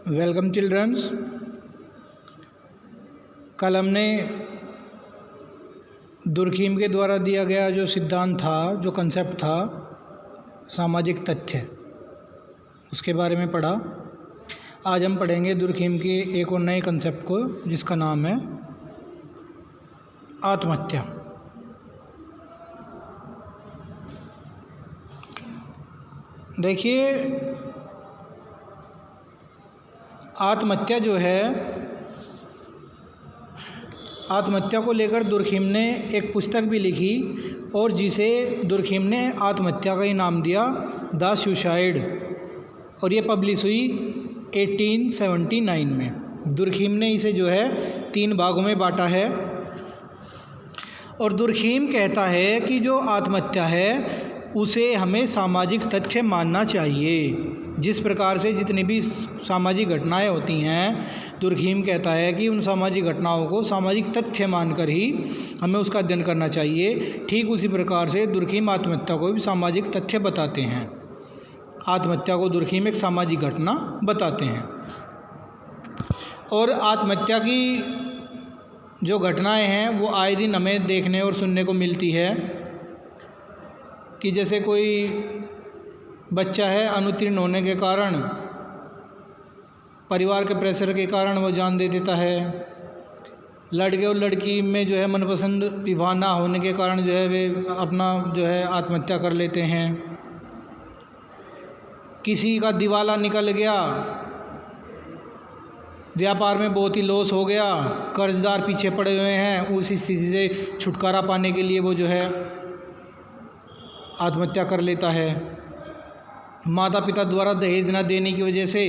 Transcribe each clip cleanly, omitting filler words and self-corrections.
Welcome children's. कल हमने Durkheim के द्वारा दिया गया जो सिद्धांत था, जो कंसेप्ट था सामाजिक तथ्य, उसके बारे में पढ़ा। आज हम पढ़ेंगे दुर्खीम के एक और नए कंसेप्ट को, जिसका नाम है आत्महत्या। देखिए, आत्महत्या जो है, आत्महत्या को लेकर दुर्खीम ने एक पुस्तक भी लिखी और जिसे दुर्खीम ने आत्महत्या का ही नाम दिया, द सुसाइड, और ये पब्लिश हुई 1879 में। दुर्खीम ने इसे जो है 3 भागों में बांटा है और दुर्खीम कहता है कि जो आत्महत्या है उसे हमें सामाजिक तथ्य मानना चाहिए। जिस प्रकार से जितनी भी सामाजिक घटनाएं होती हैं, दुर्खीम कहता है कि उन सामाजिक घटनाओं को सामाजिक तथ्य मानकर ही हमें उसका अध्ययन करना चाहिए। ठीक उसी प्रकार से दुर्खीम आत्महत्या को भी सामाजिक तथ्य बताते हैं। आत्महत्या को दुर्खीम एक सामाजिक घटना बताते हैं। और आत्महत्या की जो घटनाएं हैं वो आए दिन हमें देखने और सुनने को मिलती है कि जैसे कोई बच्चा है, अनुत्तीर्ण होने के कारण, परिवार के प्रेशर के कारण वो जान दे देता है। लड़के और लड़की में जो है मनपसंद विवाह ना होने के कारण जो है वे अपना जो है आत्महत्या कर लेते हैं। किसी का दिवाला निकल गया, व्यापार में बहुत ही लॉस हो गया, कर्जदार पीछे पड़े हुए हैं, उस स्थिति से छुटकारा पाने के लिए वो जो है आत्महत्या कर लेता है। माता पिता द्वारा दहेज न देने की वजह से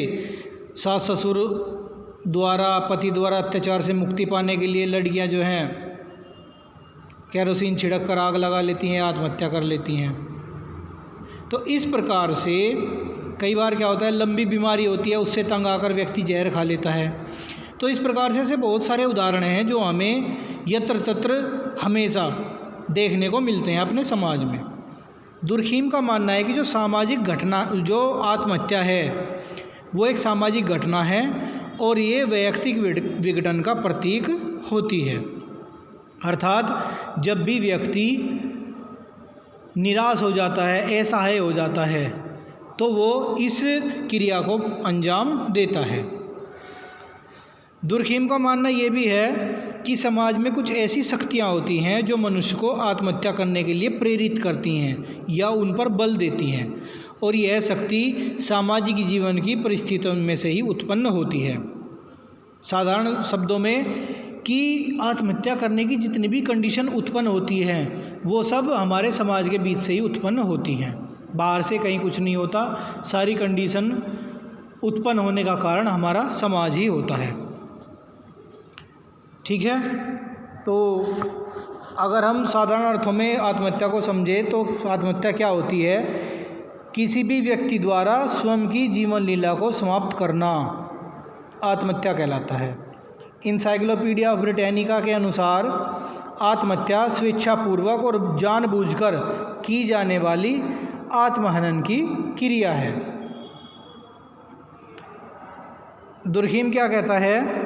सास ससुर द्वारा, पति द्वारा अत्याचार से मुक्ति पाने के लिए लड़कियां जो हैं केरोसिन छिड़क कर आग लगा लेती हैं, आत्महत्या कर लेती हैं। तो इस प्रकार से कई बार क्या होता है, लंबी बीमारी होती है, उससे तंग आकर व्यक्ति जहर खा लेता है। तो इस प्रकार से ऐसे बहुत सारे उदाहरण हैं जो हमें यत्र तत्र हमेशा देखने को मिलते हैं अपने समाज में। दुर्खीम का मानना है कि जो सामाजिक घटना, जो आत्महत्या है वो एक सामाजिक घटना है और ये वैयक्तिक विघटन का प्रतीक होती है। अर्थात जब भी व्यक्ति निराश हो जाता है, असहाय हो जाता है, तो वो इस क्रिया को अंजाम देता है। दुर्खीम का मानना ये भी है कि समाज में कुछ ऐसी शक्तियाँ होती हैं जो मनुष्य को आत्महत्या करने के लिए प्रेरित करती हैं या उन पर बल देती हैं, और यह शक्ति सामाजिक जीवन की परिस्थितियों में से ही उत्पन्न होती है। साधारण शब्दों में कि आत्महत्या करने की जितनी भी कंडीशन उत्पन्न होती हैं वो सब हमारे समाज के बीच से ही उत्पन्न होती हैं, बाहर से कहीं कुछ नहीं होता। सारी कंडीशन उत्पन्न होने का कारण हमारा समाज ही होता है। ठीक है, तो अगर हम साधारण अर्थों में आत्महत्या को समझें तो आत्महत्या क्या होती है? किसी भी व्यक्ति द्वारा स्वयं की जीवन लीला को समाप्त करना आत्महत्या कहलाता है। इंसाइक्लोपीडिया ब्रिटानिका के अनुसार आत्महत्या स्वेच्छापूर्वक और जानबूझकर की जाने वाली आत्महनन की क्रिया है। दुर्खीम क्या कहता है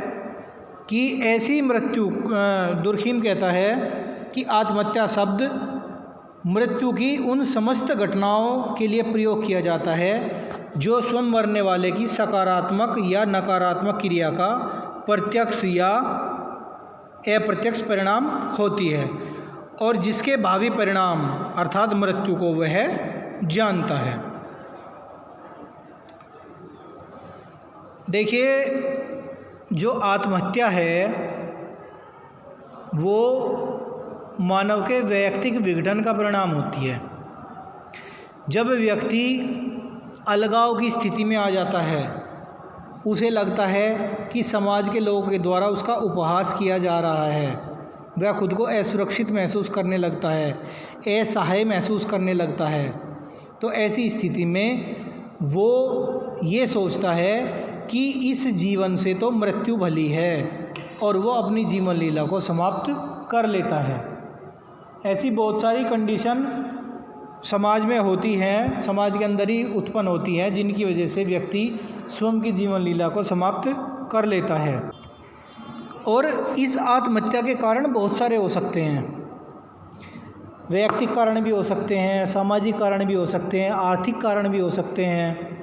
कि ऐसी मृत्यु, दुर्खीम कहता है कि आत्महत्या शब्द मृत्यु की उन समस्त घटनाओं के लिए प्रयोग किया जाता है जो स्वयं मरने वाले की सकारात्मक या नकारात्मक क्रिया का प्रत्यक्ष या अप्रत्यक्ष परिणाम होती है और जिसके भावी परिणाम अर्थात मृत्यु को वह जानता है। देखिए, जो आत्महत्या है वो मानव के वैयक्तिक विघटन का परिणाम होती है। जब व्यक्ति अलगाव की स्थिति में आ जाता है, उसे लगता है कि समाज के लोगों के द्वारा उसका उपहास किया जा रहा है, वह खुद को असुरक्षित महसूस करने लगता है, असहाय महसूस करने लगता है। तो ऐसी स्थिति में वो ये सोचता है कि इस जीवन से तो मृत्यु भली है और वो अपनी जीवन लीला को समाप्त कर लेता है। ऐसी बहुत सारी कंडीशन समाज में होती हैं, समाज के अंदर ही उत्पन्न होती हैं, जिनकी वजह से व्यक्ति स्वयं की जीवन लीला को समाप्त कर लेता है। और इस आत्महत्या के कारण बहुत सारे हो सकते हैं। वैयक्तिक कारण भी हो सकते हैं, सामाजिक कारण भी हो सकते हैं, आर्थिक कारण भी हो सकते हैं।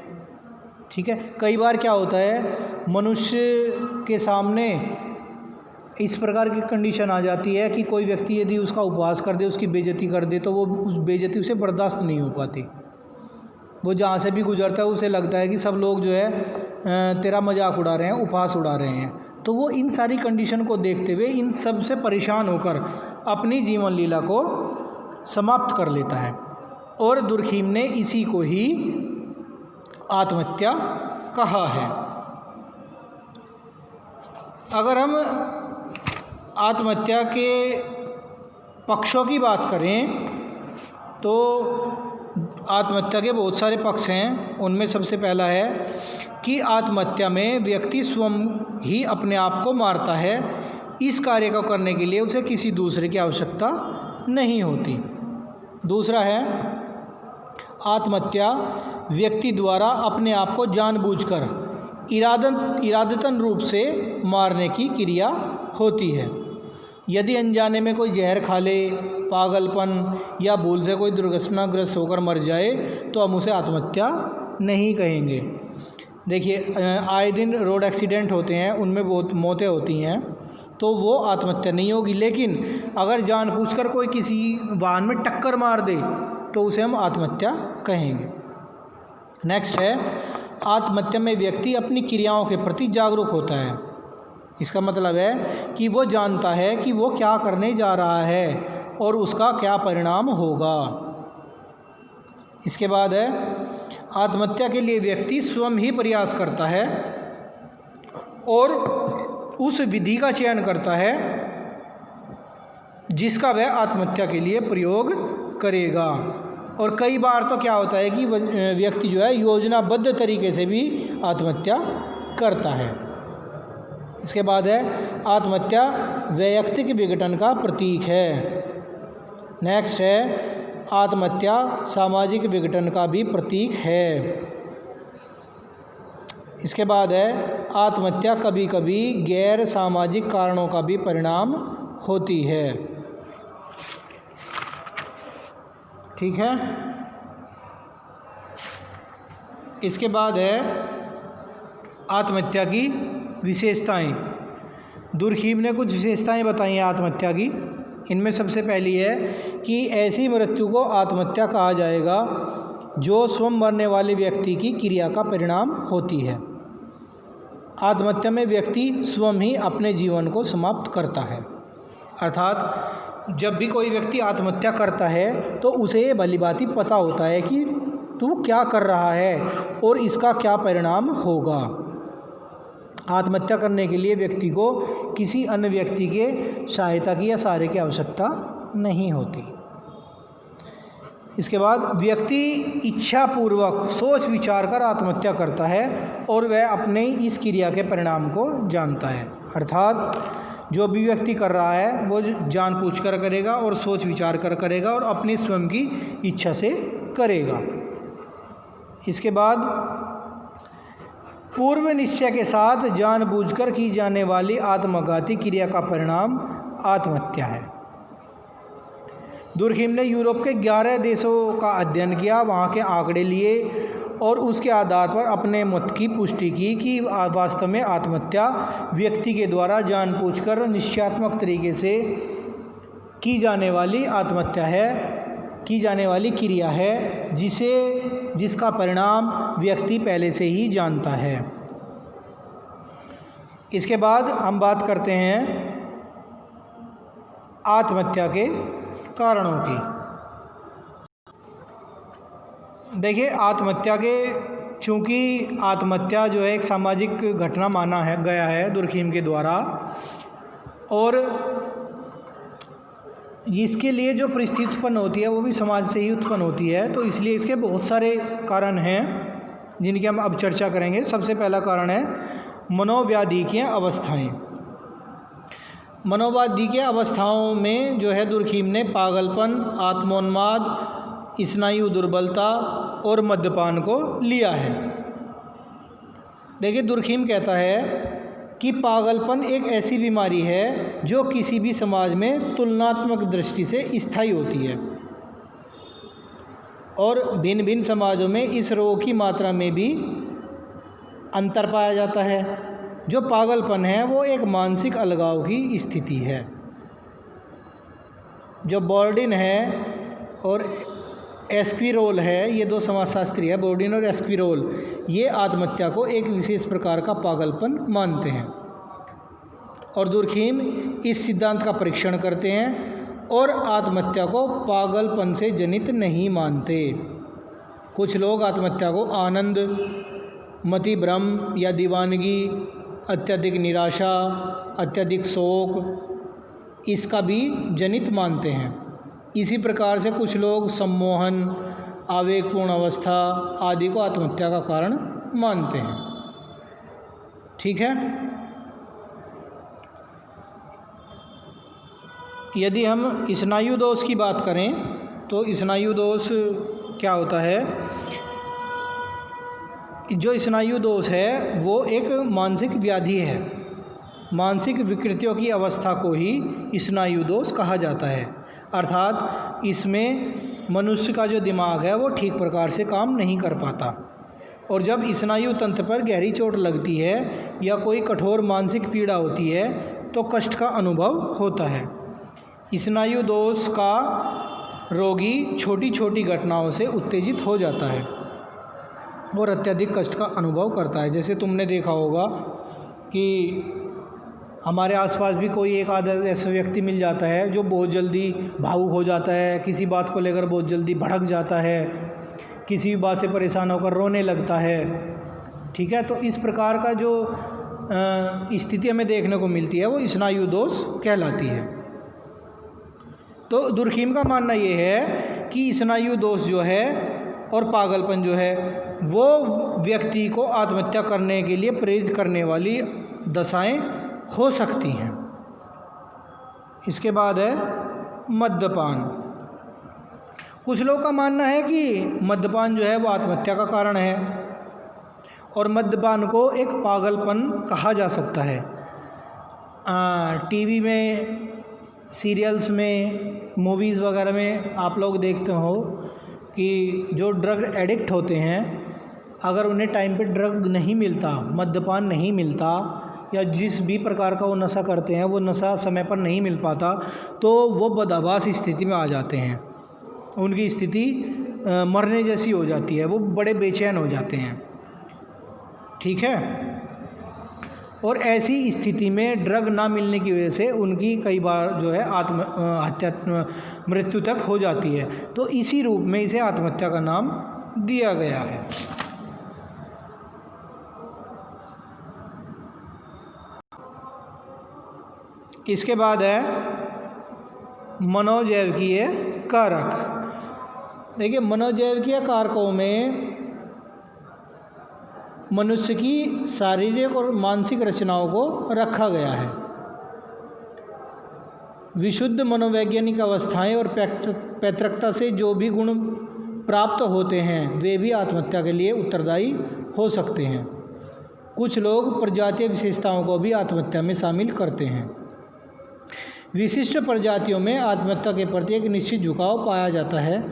ठीक है, कई बार क्या होता है, मनुष्य के सामने इस प्रकार की कंडीशन आ जाती है कि कोई व्यक्ति यदि उसका उपवास कर दे, उसकी बेइज्जती कर दे, तो वो उस बेइज्जती उसे बर्दाश्त नहीं हो पाती। वो जहाँ से भी गुजरता है उसे लगता है कि सब लोग जो है तेरा मजाक उड़ा रहे हैं, उपहास उड़ा रहे हैं। तो वो इन सारी कंडीशन को देखते हुए इन सब से परेशान होकर अपनी जीवन लीला को समाप्त कर लेता है। और दुर्खीम ने इसी को ही आत्महत्या कहा है। अगर हम आत्महत्या के पक्षों की बात करें तो आत्महत्या के बहुत सारे पक्ष हैं। उनमें सबसे पहला है कि आत्महत्या में व्यक्ति स्वयं ही अपने आप को मारता है। इस कार्य को करने के लिए उसे किसी दूसरे की आवश्यकता नहीं होती। दूसरा है, आत्महत्या व्यक्ति द्वारा अपने आप को जानबूझकर इरादतन रूप से मारने की क्रिया होती है। यदि अनजाने में कोई जहर खा ले, पागलपन या भूल से कोई दुर्घटनाग्रस्त होकर मर जाए तो हम उसे आत्महत्या नहीं कहेंगे। देखिए, आए दिन रोड एक्सीडेंट होते हैं, उनमें बहुत मौतें होती हैं, तो वो आत्महत्या नहीं होगी। लेकिन अगर जानबूझकर कोई किसी वाहन में टक्कर मार दे तो उसे हम आत्महत्या कहेंगे। नेक्स्ट है, आत्महत्या में व्यक्ति अपनी क्रियाओं के प्रति जागरूक होता है। इसका मतलब है कि वो जानता है कि वो क्या करने जा रहा है और उसका क्या परिणाम होगा। इसके बाद है, आत्महत्या के लिए व्यक्ति स्वयं ही प्रयास करता है और उस विधि का चयन करता है जिसका वह आत्महत्या के लिए प्रयोग करेगा। और कई बार तो क्या होता है कि व्यक्ति जो है योजनाबद्ध तरीके से भी आत्महत्या करता है। इसके बाद है, आत्महत्या वैयक्तिक विघटन का प्रतीक है। नेक्स्ट है, आत्महत्या सामाजिक विघटन का भी प्रतीक है। इसके बाद है, आत्महत्या कभी कभी गैर सामाजिक कारणों का भी परिणाम होती है। ठीक है। इसके बाद है आत्महत्या की विशेषताएं। दुर्खीम ने कुछ विशेषताएं बताई हैं आत्महत्या की। इनमें सबसे पहली है कि ऐसी मृत्यु को आत्महत्या कहा जाएगा जो स्वयं मरने वाले व्यक्ति की क्रिया का परिणाम होती है। आत्महत्या में व्यक्ति स्वयं ही अपने जीवन को समाप्त करता है। अर्थात जब भी कोई व्यक्ति आत्महत्या करता है तो उसे ये भलीभांति पता होता है कि तू क्या कर रहा है और इसका क्या परिणाम होगा। आत्महत्या करने के लिए व्यक्ति को किसी अन्य व्यक्ति के सहायता की या सहारे की आवश्यकता नहीं होती। इसके बाद व्यक्ति इच्छापूर्वक सोच विचार कर आत्महत्या करता है और वह अपने इस क्रिया के परिणाम को जानता है। अर्थात जो भी व्यक्ति कर रहा है वो जानबूझकर करेगा और सोच विचार कर करेगा और अपनी स्वयं की इच्छा से करेगा। इसके बाद पूर्व निश्चय के साथ जानबूझकर की जाने वाली आत्मघाती क्रिया का परिणाम आत्महत्या है। दुर्खीम ने यूरोप के 11 देशों का अध्ययन किया, वहाँ के आंकड़े लिए और उसके आधार पर अपने मत की पुष्टि की कि वास्तव में आत्महत्या व्यक्ति के द्वारा जानबूझकर निश्चयात्मक तरीके से की जाने वाली आत्महत्या है, की जाने वाली क्रिया है जिसका परिणाम व्यक्ति पहले से ही जानता है। इसके बाद हम बात करते हैं आत्महत्या के कारणों की। देखिए, आत्महत्या के चूँकि आत्महत्या जो है एक सामाजिक घटना माना है गया है दुर्खीम के द्वारा, और इसके लिए जो परिस्थिति उत्पन्न होती है वो भी समाज से ही उत्पन्न होती है, तो इसलिए इसके बहुत सारे कारण हैं जिनकी हम अब चर्चा करेंगे। सबसे पहला कारण है मनोव्याधि की अवस्थाएं। मनोव्याधि के अवस्थाओं में जो है दुर्खीम ने पागलपन, आत्मोन्माद, स्नायु दुर्बलता और मद्यपान को लिया है। देखिए, दुर्खीम कहता है कि पागलपन एक ऐसी बीमारी है जो किसी भी समाज में तुलनात्मक दृष्टि से स्थायी होती है और भिन्न भिन्न समाजों में इस रोग की मात्रा में भी अंतर पाया जाता है। जो पागलपन है वो एक मानसिक अलगाव की स्थिति है। जो बॉर्डिन है और एस्क्विरोल है, ये दो समाजशास्त्री है, बॉर्डिन और एस्क्विरोल, ये आत्महत्या को एक विशेष प्रकार का पागलपन मानते हैं और दुर्खीम इस सिद्धांत का परीक्षण करते हैं और आत्महत्या को पागलपन से जनित नहीं मानते। कुछ लोग आत्महत्या को आनंद, मतिभ्रम या दीवानगी, अत्यधिक निराशा, अत्यधिक शोक, इसका भी जनित मानते हैं। इसी प्रकार से कुछ लोग सम्मोहन, आवेगपूर्ण अवस्था आदि को आत्महत्या का कारण मानते हैं। ठीक है। यदि हम स्नायु दोष की बात करें तो स्नायु दोष क्या होता है? जो स्नायु दोष है वो एक मानसिक व्याधि है। मानसिक विकृतियों की अवस्था को ही स्नायु दोष कहा जाता है। अर्थात इसमें मनुष्य का जो दिमाग है वो ठीक प्रकार से काम नहीं कर पाता और जब स्नायु तंत्र पर गहरी चोट लगती है या कोई कठोर मानसिक पीड़ा होती है तो कष्ट का अनुभव होता है। स्नायु दोष का रोगी छोटी छोटी घटनाओं से उत्तेजित हो जाता है और अत्यधिक कष्ट का अनुभव करता है। जैसे तुमने देखा होगा कि हमारे आसपास भी कोई एक आधा ऐसा व्यक्ति मिल जाता है जो बहुत जल्दी भावुक हो जाता है, किसी बात को लेकर बहुत जल्दी भड़क जाता है, किसी भी बात से परेशान होकर रोने लगता है। ठीक है, तो इस प्रकार का जो स्थिति हमें देखने को मिलती है वो स्नायु दोष कहलाती है। तो दुर्खीम का मानना ये है कि स्नायु दोष जो है और पागलपन जो है वो व्यक्ति को आत्महत्या करने के लिए प्रेरित करने वाली दशाएं हो सकती हैं। इसके बाद है मद्यपान। कुछ लोगों का मानना है कि मद्यपान जो है वो आत्महत्या का कारण है और मद्यपान को एक पागलपन कहा जा सकता है। टीवी में, सीरियल्स में, मूवीज़ वगैरह में आप लोग देखते हो कि जो ड्रग एडिक्ट होते हैं, अगर उन्हें टाइम पे ड्रग नहीं मिलता, मद्यपान नहीं मिलता या जिस भी प्रकार का वो नशा करते हैं वो नशा समय पर नहीं मिल पाता तो वो बदहवास स्थिति में आ जाते हैं। उनकी स्थिति मरने जैसी हो जाती है, वो बड़े बेचैन हो जाते हैं। ठीक है, और ऐसी स्थिति में ड्रग ना मिलने की वजह से उनकी कई बार जो है आत्महत्या, मृत्यु तक हो जाती है। तो इसी रूप में इसे आत्महत्या का नाम दिया गया है। इसके बाद है मनोजैविकीय कारक। देखिए, मनोजैविकीय कारकों में मनुष्य की शारीरिक और मानसिक रचनाओं को रखा गया है। विशुद्ध मनोवैज्ञानिक अवस्थाएं और पैतृकता से जो भी गुण प्राप्त होते हैं वे भी आत्महत्या के लिए उत्तरदायी हो सकते हैं। कुछ लोग प्रजातीय विशेषताओं को भी आत्महत्या में शामिल करते हैं। विशिष्ट प्रजातियों में आत्महत्या के प्रति एक निश्चित झुकाव पाया जाता है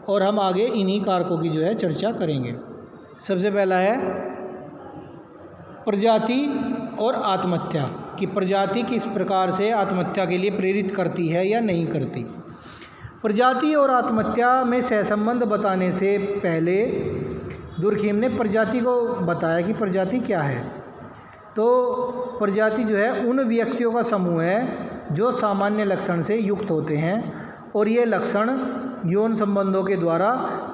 और हम आगे इन्हीं कारकों की जो है चर्चा करेंगे। सबसे पहला है प्रजाति और आत्महत्या कि प्रजाति किस प्रकार से आत्महत्या के लिए प्रेरित करती है या नहीं करती। प्रजाति और आत्महत्या में सहसंबंध बताने से पहले दुर्खीम ने प्रजाति को बताया कि प्रजाति क्या है। तो प्रजाति जो है उन व्यक्तियों का समूह है जो सामान्य लक्षण से युक्त होते हैं और ये लक्षण यौन संबंधों के द्वारा,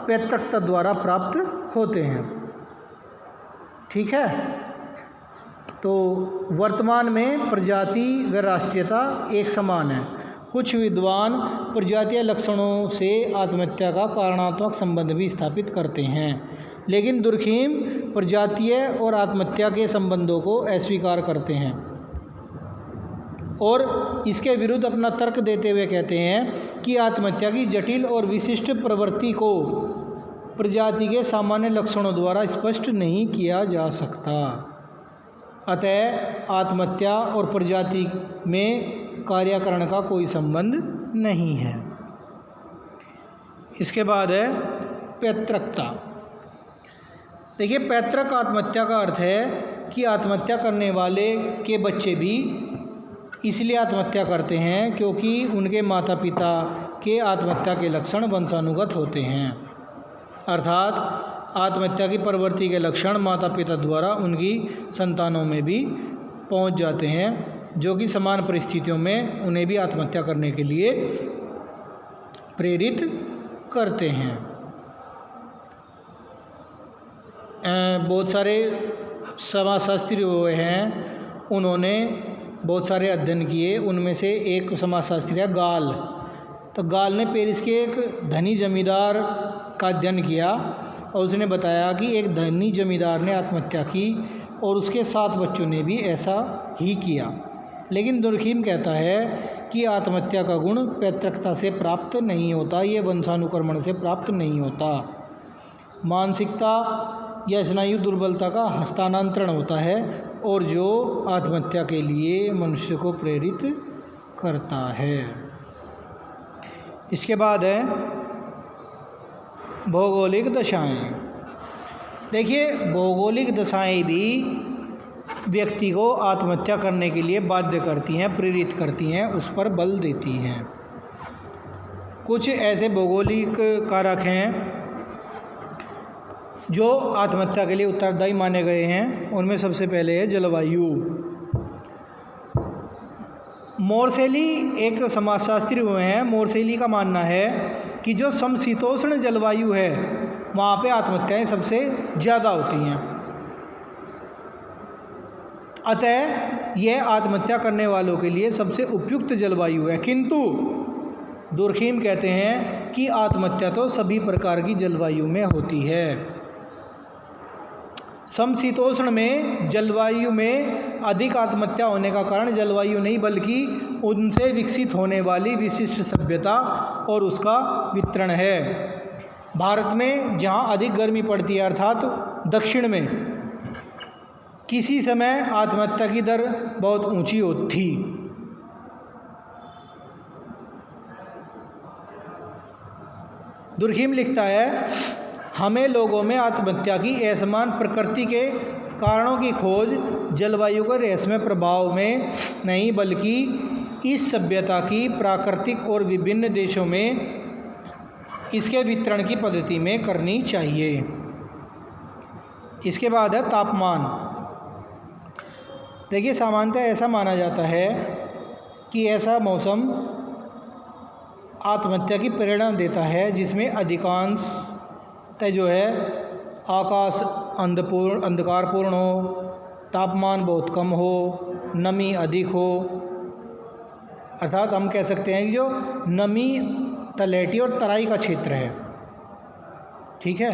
पैतृकता द्वारा प्राप्त होते हैं। ठीक है, तो वर्तमान में प्रजाति व राष्ट्रीयता एक समान है। कुछ विद्वान प्रजातीय लक्षणों से आत्महत्या का कारणात्मक संबंध भी स्थापित करते हैं, लेकिन दुर्खीम प्रजातीय और आत्महत्या के संबंधों को अस्वीकार करते हैं और इसके विरुद्ध अपना तर्क देते हुए कहते हैं कि आत्महत्या की जटिल और विशिष्ट प्रवृत्ति को प्रजाति के सामान्य लक्षणों द्वारा स्पष्ट नहीं किया जा सकता। अतः आत्महत्या और प्रजाति में कार्यकरण का कोई संबंध नहीं है। इसके बाद है पैतृकता। देखिए, पैतृक आत्महत्या का अर्थ है कि आत्महत्या करने वाले के बच्चे भी इसलिए आत्महत्या करते हैं क्योंकि उनके माता पिता के आत्महत्या के लक्षण वंशानुगत होते हैं, अर्थात आत्महत्या की प्रवृत्ति के लक्षण माता पिता द्वारा उनकी संतानों में भी पहुंच जाते हैं, जो कि समान परिस्थितियों में उन्हें भी आत्महत्या करने के लिए प्रेरित करते हैं। बहुत सारे समाजशास्त्री हुए हैं, उन्होंने बहुत सारे अध्ययन किए। उनमें से एक समाजशास्त्री है गाल। तो गाल ने पेरिस के एक धनी जमींदार का अध्ययन किया और उसने बताया कि एक धनी जमींदार ने आत्महत्या की और उसके 7 बच्चों ने भी ऐसा ही किया। लेकिन दुर्खीम कहता है कि आत्महत्या का गुण पैतृकता से प्राप्त नहीं होता, ये वंशानुक्रमण से प्राप्त नहीं होता। मानसिकता या स्नायु दुर्बलता का हस्तांतरण होता है और जो आत्महत्या के लिए मनुष्य को प्रेरित करता है। इसके बाद है भौगोलिक दशाएं। देखिए, भौगोलिक दशाएं भी व्यक्ति को आत्महत्या करने के लिए बाध्य करती हैं, प्रेरित करती हैं, उस पर बल देती हैं। कुछ ऐसे भौगोलिक कारक हैं जो आत्महत्या के लिए उत्तरदायी माने गए हैं। उनमें सबसे पहले है जलवायु। मोरसेली एक समाजशास्त्री हुए हैं। मोरसेली का मानना है कि जो समशीतोष्ण जलवायु है वहाँ पे आत्महत्याएं सबसे ज़्यादा होती हैं, अतः यह आत्महत्या करने वालों के लिए सबसे उपयुक्त जलवायु है। किंतु दुर्खीम कहते हैं कि आत्महत्या तो सभी प्रकार की जलवायु में होती है। समशीतोष्ण में जलवायु में अधिक आत्महत्या होने का कारण जलवायु नहीं बल्कि उनसे विकसित होने वाली विशिष्ट सभ्यता और उसका वितरण है। भारत में जहाँ अधिक गर्मी पड़ती है, अर्थात दक्षिण में, किसी समय आत्महत्या की दर बहुत ऊंची थी। दुर्खीम लिखता है, हमें लोगों में आत्महत्या की असमान प्रकृति के कारणों की खोज जलवायु के रहस्यमय प्रभाव में नहीं बल्कि इस सभ्यता की प्राकृतिक और विभिन्न देशों में इसके वितरण की पद्धति में करनी चाहिए। इसके बाद है तापमान। देखिए, सामान्यतः ऐसा माना जाता है कि ऐसा मौसम आत्महत्या की प्रेरणा देता है जिसमें अधिकांशतः जो है आकाश अंधकारपूर्ण हो, तापमान बहुत कम हो, नमी अधिक हो। अर्थात हम कह सकते हैं कि जो नमी तलहटी और तराई का क्षेत्र है, ठीक है,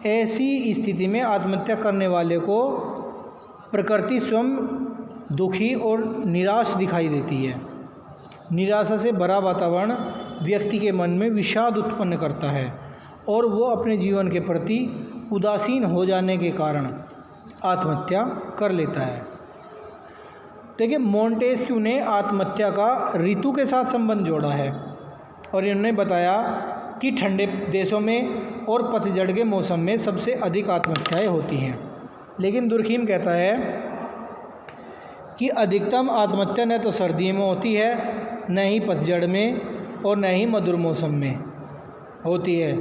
ऐसी स्थिति में आत्महत्या करने वाले को प्रकृति स्वयं दुखी और निराश दिखाई देती है। निराशा से भरा वातावरण व्यक्ति के मन में विषाद उत्पन्न करता है और वो अपने जीवन के प्रति उदासीन हो जाने के कारण आत्महत्या कर लेता है। देखिए, मोंटेस्क्यू ने आत्महत्या का ऋतु के साथ संबंध जोड़ा है और इन्होंने बताया कि ठंडे देशों में और पतझड़ के मौसम में सबसे अधिक आत्महत्याएं होती हैं। लेकिन दुर्खीम कहता है कि अधिकतम आत्महत्या न तो सर्दियों में होती है, न ही पतझड़ में और न ही मधुर मौसम में होती है।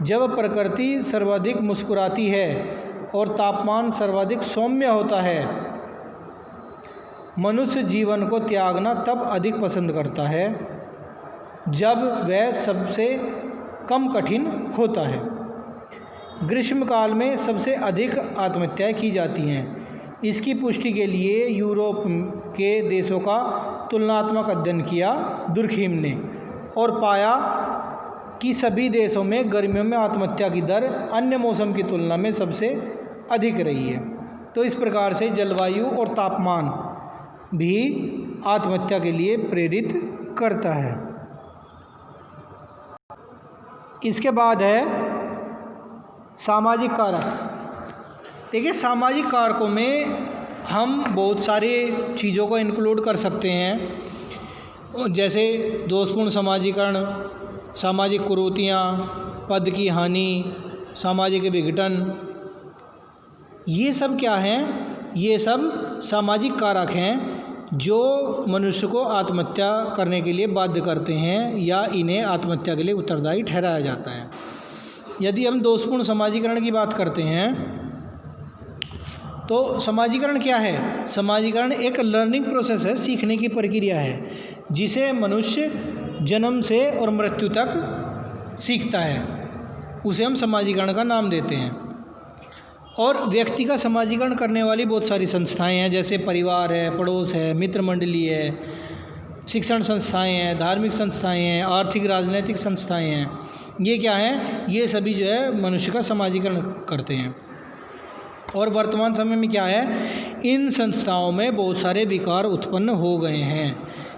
जब प्रकृति सर्वाधिक मुस्कुराती है और तापमान सर्वाधिक सौम्य होता है, मनुष्य जीवन को त्यागना तब अधिक पसंद करता है जब वह सबसे कम कठिन होता है। ग्रीष्मकाल में सबसे अधिक आत्महत्याएं की जाती हैं। इसकी पुष्टि के लिए यूरोप के देशों का तुलनात्मक अध्ययन किया दुर्खीम ने और पाया कि सभी देशों में गर्मियों में आत्महत्या की दर अन्य मौसम की तुलना में सबसे अधिक रही है। तो इस प्रकार से जलवायु और तापमान भी आत्महत्या के लिए प्रेरित करता है। इसके बाद है सामाजिक कारक। देखिए, सामाजिक कारकों में हम बहुत सारे चीज़ों को इंक्लूड कर सकते हैं, जैसे दोषपूर्ण समाजीकरण, सामाजिक कुरीतियाँ, पद की हानि, सामाजिक विघटन। ये सब क्या हैं? ये सब सामाजिक कारक हैं जो मनुष्य को आत्महत्या करने के लिए बाध्य करते हैं या इन्हें आत्महत्या के लिए उत्तरदायी ठहराया जाता है। यदि हम दोषपूर्ण समाजीकरण की बात करते हैं तो समाजीकरण क्या है? समाजीकरण एक लर्निंग प्रोसेस है, सीखने की प्रक्रिया है, जिसे मनुष्य जन्म से और मृत्यु तक सीखता है, उसे हम समाजीकरण का नाम देते हैं। और व्यक्ति का समाजीकरण करने वाली बहुत सारी संस्थाएं हैं, जैसे परिवार है, पड़ोस है, मित्र मंडली है, शिक्षण संस्थाएं हैं, धार्मिक संस्थाएं हैं, आर्थिक राजनीतिक संस्थाएं हैं। ये क्या हैं? ये सभी जो है मनुष्य का समाजीकरण करते हैं। और वर्तमान समय में क्या है? इन संस्थाओं में बहुत सारे विकार उत्पन्न हो गए हैं,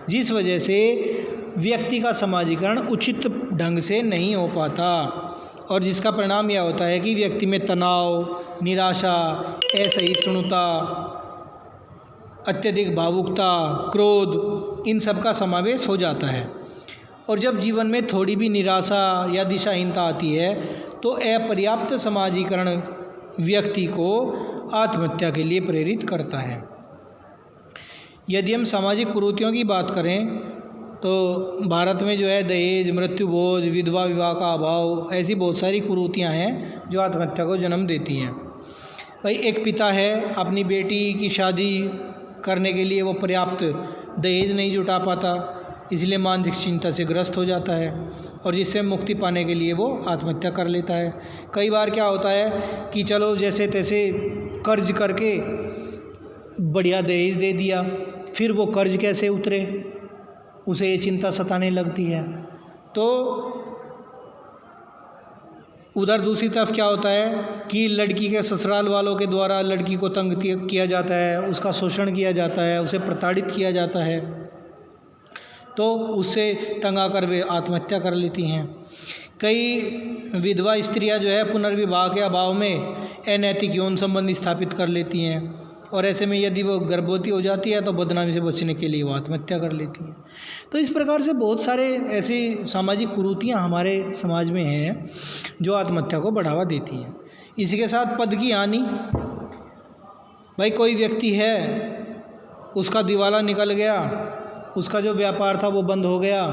जिस वजह से व्यक्ति का समाजीकरण उचित ढंग से नहीं हो पाता, और जिसका परिणाम यह होता है कि व्यक्ति में तनाव, निराशा, असहिष्णुता, अत्यधिक भावुकता, क्रोध, इन सब का समावेश हो जाता है। और जब जीवन में थोड़ी भी निराशा या दिशाहीनता आती है तो अपर्याप्त समाजीकरण व्यक्ति को आत्महत्या के लिए प्रेरित करता है। यदि हम सामाजिक कुरीतियों की बात करें तो भारत में जो है दहेज, मृत्युभोज, विधवा विवाह का अभाव, ऐसी बहुत सारी कुरीतियाँ हैं जो आत्महत्या को जन्म देती हैं। भाई, एक पिता है, अपनी बेटी की शादी करने के लिए वो पर्याप्त दहेज नहीं जुटा पाता, इसलिए मानसिक चिंता से ग्रस्त हो जाता है, और जिससे मुक्ति पाने के लिए वो आत्महत्या कर लेता है। कई बार क्या होता है कि चलो जैसे तैसे कर्ज करके बढ़िया दहेज दे दिया, फिर वो कर्ज कैसे उतरे, उसे ये चिंता सताने लगती है। तो उधर दूसरी तरफ क्या होता है कि लड़की के ससुराल वालों के द्वारा लड़की को तंग किया जाता है, उसका शोषण किया जाता है, उसे प्रताड़ित किया जाता है, तो उससे तंग आकर वे आत्महत्या कर लेती हैं। कई विधवा स्त्रियां जो है पुनर्विवाह के अभाव में अनैतिक यौन संबंध स्थापित कर लेती हैं, और ऐसे में यदि वो गर्भवती हो जाती है तो बदनामी से बचने के लिए वो आत्महत्या कर लेती हैं। तो इस प्रकार से बहुत सारे ऐसी सामाजिक कुरीतियाँ हमारे समाज में हैं जो आत्महत्या को बढ़ावा देती हैं। इसी के साथ पद की हानि। भाई, कोई व्यक्ति है, उसका दिवाला निकल गया, उसका जो व्यापार था वो बंद हो गया,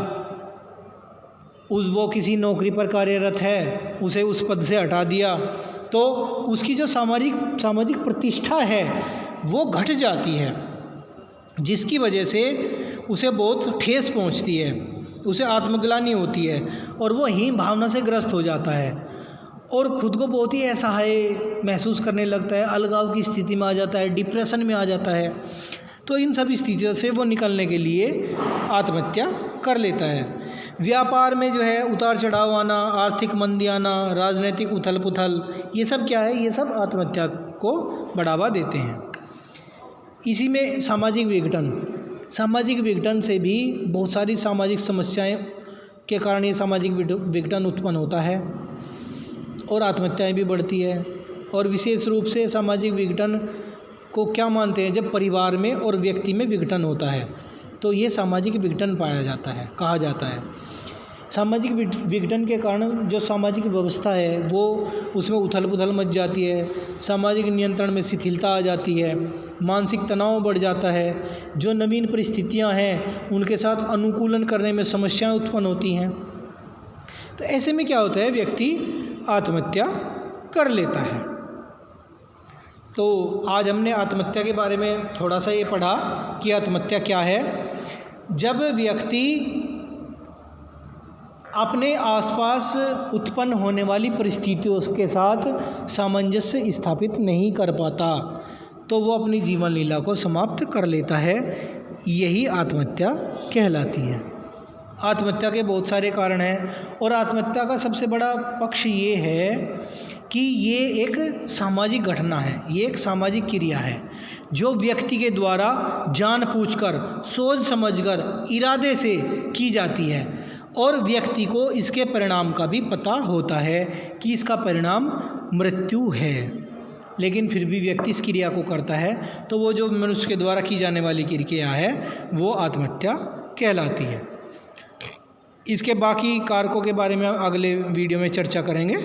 वो किसी नौकरी पर कार्यरत है, उसे उस पद से हटा दिया, तो उसकी जो सामाजिक प्रतिष्ठा है वो घट जाती है, जिसकी वजह से उसे बहुत ठेस पहुंचती है, उसे आत्मग्लानि होती है, और वो हीन भावना से ग्रस्त हो जाता है और ख़ुद को बहुत ही असहाय महसूस करने लगता है, अलगाव की स्थिति में आ जाता है, डिप्रेशन में आ जाता है। तो इन सभी स्थितियों से वो निकलने के लिए आत्महत्या कर लेता है। व्यापार में जो है उतार चढ़ाव आना, आर्थिक मंदी आना, राजनीतिक उथल पुथल, ये सब क्या है? ये सब आत्महत्या को बढ़ावा देते हैं। इसी में सामाजिक विघटन से भी बहुत सारी सामाजिक समस्याएं के कारण ये सामाजिक विघटन उत्पन्न होता है और आत्महत्याएं भी बढ़ती है। और विशेष रूप से सामाजिक विघटन को क्या मानते हैं? जब परिवार में और व्यक्ति में विघटन होता है तो ये सामाजिक विघटन कहा जाता है। सामाजिक विघटन के कारण जो सामाजिक व्यवस्था है वो उसमें उथल पुथल मच जाती है, सामाजिक नियंत्रण में शिथिलता आ जाती है, मानसिक तनाव बढ़ जाता है, जो नवीन परिस्थितियां हैं उनके साथ अनुकूलन करने में समस्याएं उत्पन्न होती हैं। तो ऐसे में क्या होता है? व्यक्ति आत्महत्या कर लेता है। तो आज हमने आत्महत्या के बारे में थोड़ा सा ये पढ़ा कि आत्महत्या क्या है। जब व्यक्ति अपने आसपास उत्पन्न होने वाली परिस्थितियों के साथ सामंजस्य स्थापित नहीं कर पाता तो वो अपनी जीवन लीला को समाप्त कर लेता है, यही आत्महत्या कहलाती है। आत्महत्या के बहुत सारे कारण हैं और आत्महत्या का सबसे बड़ा पक्ष ये है कि ये एक सामाजिक घटना है, ये एक सामाजिक क्रिया है जो व्यक्ति के द्वारा जानबूझकर, सोच समझकर, इरादे से की जाती है और व्यक्ति को इसके परिणाम का भी पता होता है कि इसका परिणाम मृत्यु है, लेकिन फिर भी व्यक्ति इस क्रिया को करता है, तो वो जो मनुष्य के द्वारा की जाने वाली क्रिया है वो आत्महत्या कहलाती है। इसके बाकी कारकों के बारे में अगले वीडियो में चर्चा करेंगे।